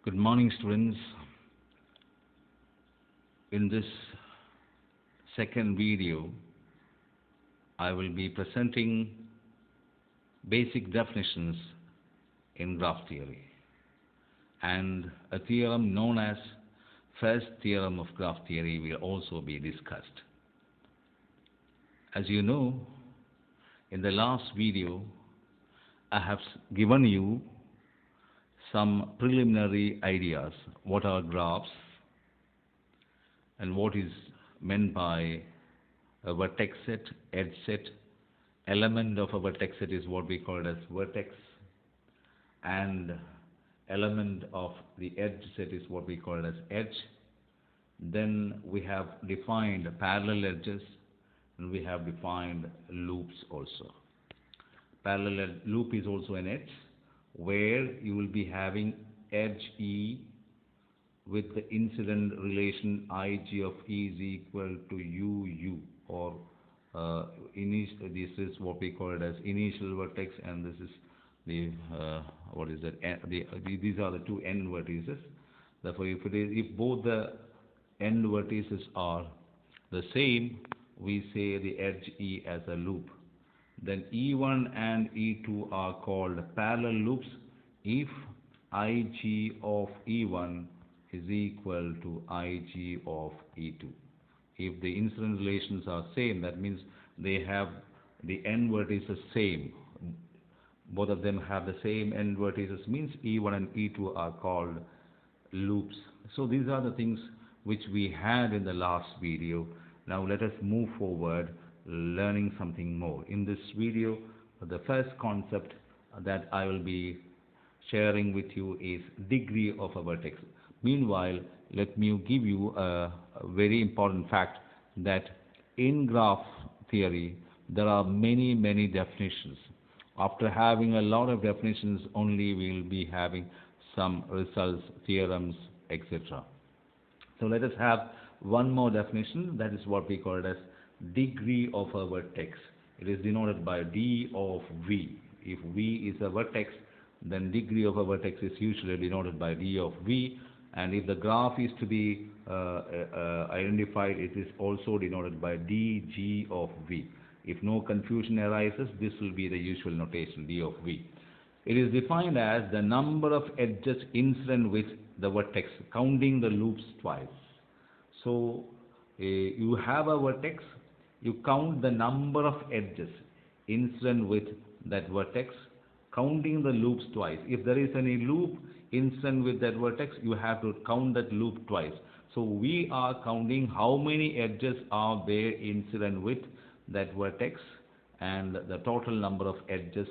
Good morning, students. In this second video, I will be presenting basic definitions in graph theory and a theorem known as first theorem of graph theory will also be discussed. As you know, in the last video, I have given you some preliminary ideas what are graphs and what is meant by a vertex set, edge set. Element of a vertex set is what we call it as vertex, and element of the edge set is what we call it as edge. Then we have defined parallel edges and we have defined loops also. Parallel loop is also an edge where you will be having edge E with the incident relation Ig of E is equal to UU, or this is what we call it as initial vertex, and this is the these are the two end vertices. Therefore, if both the end vertices are the same, we say the edge E as a loop. Then E1 and E2 are called parallel loops if Ig of E1 is equal to Ig of E2. If the incident relations are same, that means they have the end vertices same. Both of them have the same end vertices, means E1 and E2 are called loops. So these are the things which we had in the last video. Now let us move forward learning something more. In this video, the first concept that I will be sharing with you is degree of a vertex. Meanwhile, let me give you a very important fact that in graph theory, there are many definitions. After having a lot of definitions, only we will be having some results, theorems, etc. So let us have one more definition, that is what we call it as degree of a vertex. It is denoted by D of V. If V is a vertex, then degree of a vertex is usually denoted by D of V, and if the graph is to be identified, it is also denoted by dg of V. If no confusion arises, this will be the usual notation, D of V. It is defined as the number of edges incident with the vertex, counting the loops twice. So you have a vertex, you count the number of edges incident with that vertex, counting the loops twice. If there is any loop incident with that vertex, you have to count that loop twice. So we are counting how many edges are there incident with that vertex, and the total number of edges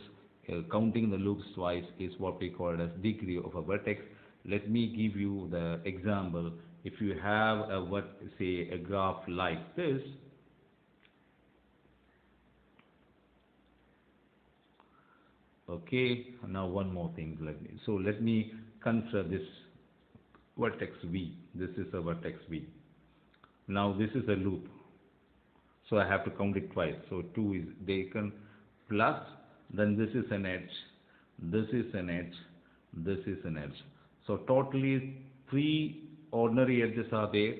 counting the loops twice is what we call as degree of a vertex. Let me give you the example. If you have a graph like this, okay, now one more thing. Let me consider this vertex V. This is a vertex V. Now this is a loop. So I have to count it twice. So 2 is taken plus, then this is an edge, this is an edge, this is an edge. So totally 3 ordinary edges are there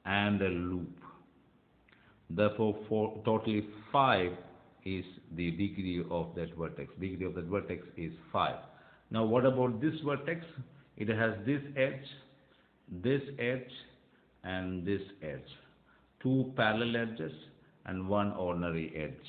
and a loop. Therefore, totally 5 is the degree of that vertex. Degree of that vertex is 5. Now what about this vertex? It has this edge, and this edge. 2 parallel edges and 1 ordinary edge.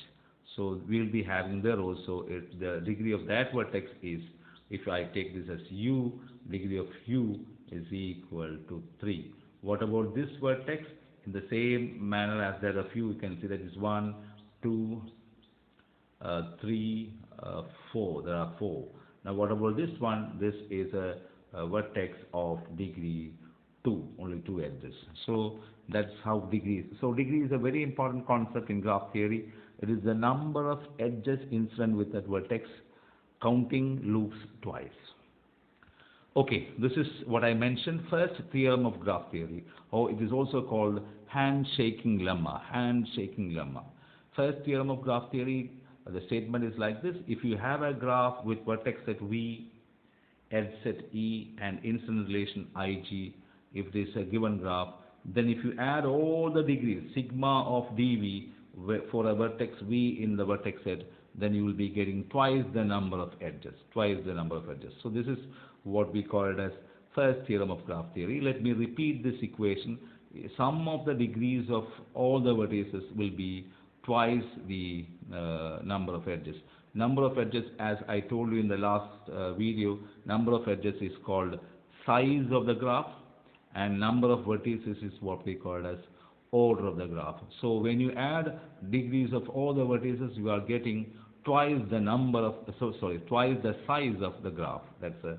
So we'll be having there also, the degree of that vertex is, if I take this as U, degree of U is equal to 3. What about this vertex? In the same manner as that of U, you can see that is 1, 2, 3, 4. There are 4. Now what about this one? This is a vertex of degree 2, only 2 edges. So that's how degree is. So degree is a very important concept in graph theory. It is the number of edges incident with that vertex, counting loops twice. Okay, this is what I mentioned, first theorem of graph theory, or it is also called handshaking lemma. Handshaking lemma. First theorem of graph theory, the statement is like this: if you have a graph with vertex set V, edge set E and incident relation Ig, if there is a given graph, then if you add all the degrees, sigma of dV for a vertex V in the vertex set, then you will be getting twice the number of edges, twice the number of edges. So this is what we call it as first theorem of graph theory. Let me repeat this equation. Sum of the degrees of all the vertices will be twice the number of edges. Number of edges, as I told you in the last video, number of edges is called size of the graph, and number of vertices is what we call as order of the graph. So when you add degrees of all the vertices, you are getting twice the number of, twice the size of the graph. That's a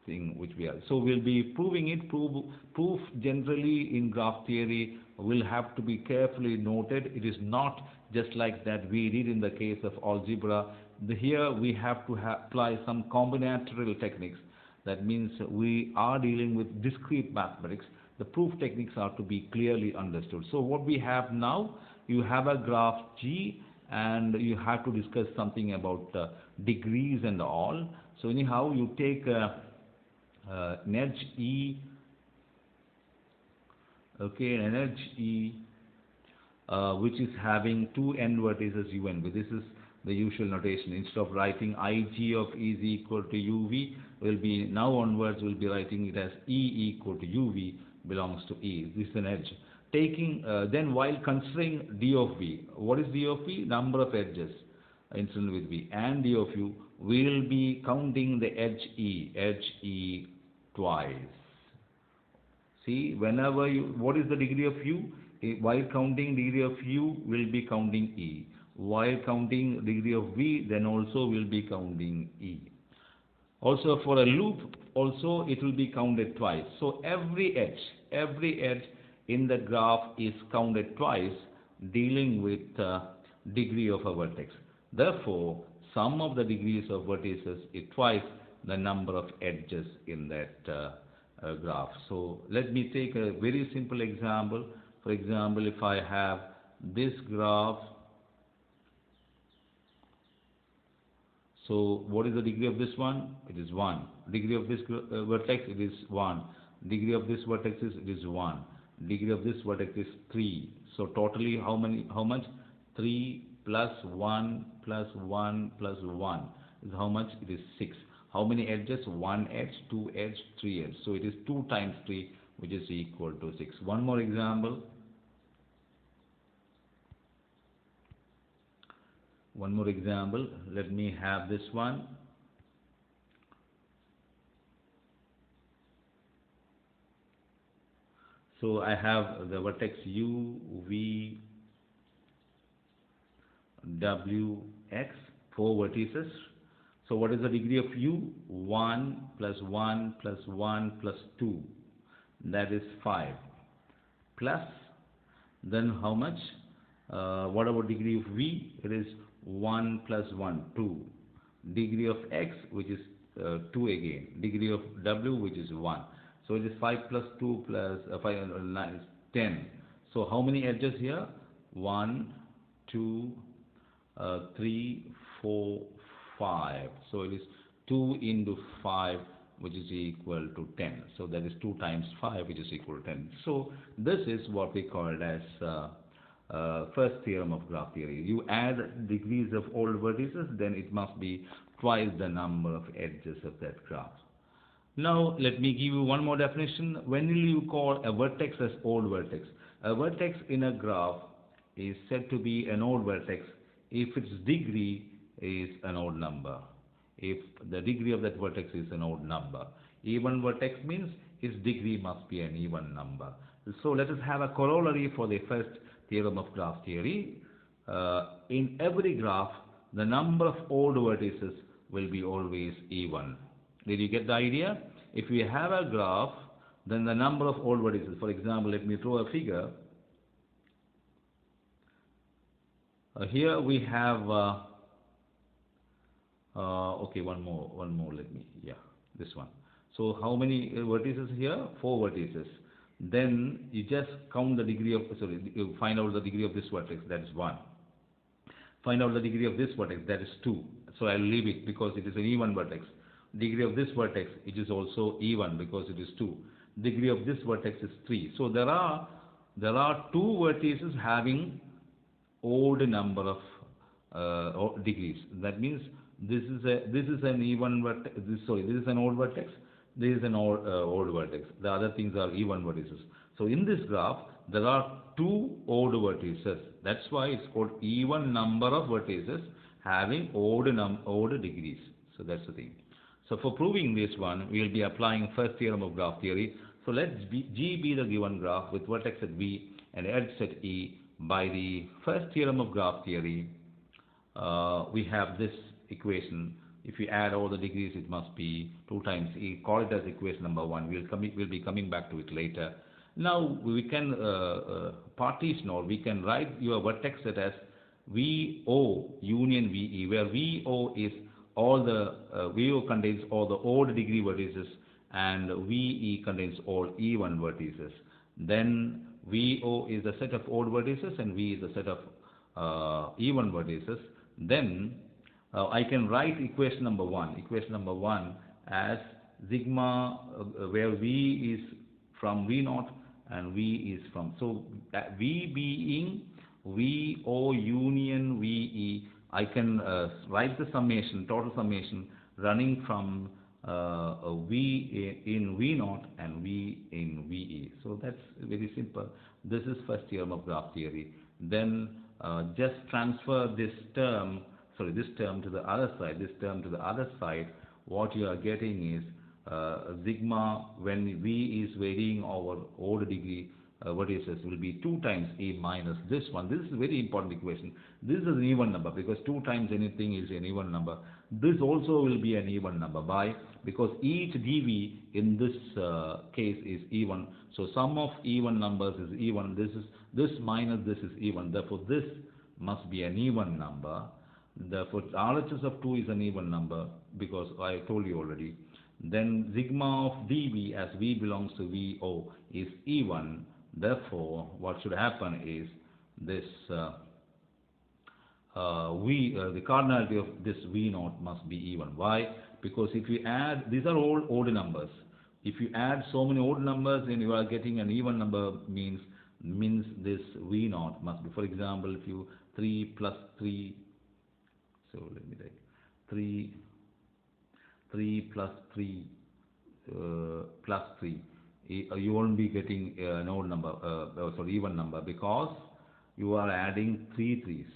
thing which we are. So we'll be proving it. Proof generally in graph theory will have to be carefully noted. It is not just like that we did in the case of algebra. Here we have to apply some combinatorial techniques. That means we are dealing with discrete mathematics. The proof techniques are to be clearly understood. So what we have now, you have a graph G, and you have to discuss something about degrees and all. So anyhow, you take an edge E, okay, an edge E, which is having two end vertices UN. But this is the usual notation. Instead of writing Ig of E is equal to UV, will be now onwards we'll be writing it as E equal to UV belongs to E. This is an edge. Taking then while considering D of V, what is D of V? Number of edges incident with V, and D of U, we will be counting the edge E twice. See, whenever you, what is the degree of U? While counting degree of U, we'll be counting E. While counting degree of V, then also we'll be counting E. Also for a loop, also it will be counted twice. So every edge in the graph is counted twice, dealing with degree of a vertex. Therefore, sum of the degrees of vertices is twice the number of edges in that graph. So let me take a very simple example. For example, if I have this graph, so what is the degree of this one? It is 1. Degree of this vertex, it is 1. Degree of this vertex is, it is 1. Degree of this vertex is 3. So totally how much? 3 plus 1 plus 1 plus 1 is how much? It is 6. How many edges? 1 edge, 2 edge, 3 edge. So it is 2 times 3, which is equal to 6. One more example. Let me have this one. So I have the vertex U, V, W, X, 4 vertices. So what is the degree of U? 1 plus 1 plus 1 plus 2. That is 5. Plus, then how much? What about degree of V? It is 1 plus 1, 2. Degree of X, which is 2 again. Degree of W, which is 1. So it is 5 plus 2 plus 9 is 10. So how many edges here? 1, 2, 3, 4, 5. So it is 2 into 5, which is equal to 10. So that is 2 times 5, which is equal to 10. So this is what we call it as first theorem of graph theory. You add degrees of all vertices, then it must be twice the number of edges of that graph. Now let me give you one more definition. When will you call a vertex as odd vertex? A vertex in a graph is said to be an odd vertex if its degree is an odd number. If the degree of that vertex is an odd number. Even vertex means its degree must be an even number. So let us have a corollary for the first theorem of graph theory. In every graph, the number of odd vertices will be always even. Did you get the idea? If we have a graph, then the number of odd vertices, for example, let me draw a figure. Here we have, okay, one more, let me, this one. So how many vertices here? 4 vertices. Then you just count the degree of, you find out the degree of this vertex, that is 1. Find out the degree of this vertex, that is 2. So I'll leave it because it is an even vertex. Degree of this vertex, it is also even because it is 2. Degree of this vertex is 3. So there are two vertices having odd number of degrees. That means this is an even vertex. This is an odd vertex. This is an odd vertex. The other things are even vertices. So in this graph, there are two odd vertices. That's why it's called even number of vertices having odd degrees. So that's the thing. So for proving this one, we will be applying first theorem of graph theory. So let G be the given graph with vertex at V and edge at E. By the first theorem of graph theory, we have this equation. If you add all the degrees, it must be 2 times E. Call it as equation number 1. We'll be coming back to it later. Now we can partition, or we can write your vertex set as VO union VE, where VO is all the VO contains all the odd degree vertices and VE contains all even vertices. Then VO is a set of odd vertices and V is a set of even vertices. Then I can write equation number 1 as sigma, where V is from V0 and V is from, so V being VO union VE, I can write the summation, total summation running from V in V0 and V in VE. So that's very simple. This is first theorem of graph theory. Then just transfer this term to the other side. What you are getting is sigma, when V is varying over odd degree vertices, will be 2 times A minus this one. This is a very important equation. This is an even number because 2 times anything is an even number. This also will be an even number. Why? Because each dV in this case is even. So sum of even numbers is even. This minus this is even. Therefore, this must be an even number. Therefore, RHS of 2 is an even number because I told you already. Then sigma of dV, as V belongs to VO, is even. Therefore, what should happen is this the cardinality of this V0 must be even. Why? Because if you add, these are all odd numbers. If you add so many odd numbers and you are getting an even number, means this V0 must be, for example, if you 3 plus 3, so let me take 3 plus 3 plus 3, you won't be getting an odd number, even number, because you are adding 3 threes.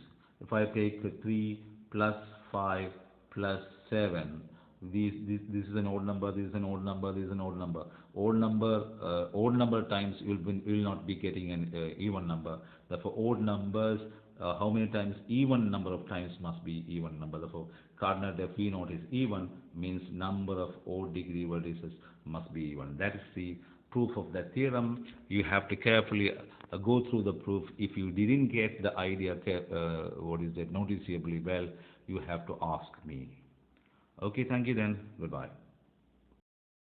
If I take 3 plus 5 plus 7, this is an odd number, this is an odd number, this is an odd number. Odd number times you will not be getting an even number. Therefore, odd numbers, how many times? Even number of times must be even number. Therefore, cardinality of V0 is even, means number of odd degree vertices must be even. That is the proof of that theorem. You have to carefully go through the proof. If you didn't get the idea noticeably well, you have to ask me. Okay, thank you then. Goodbye.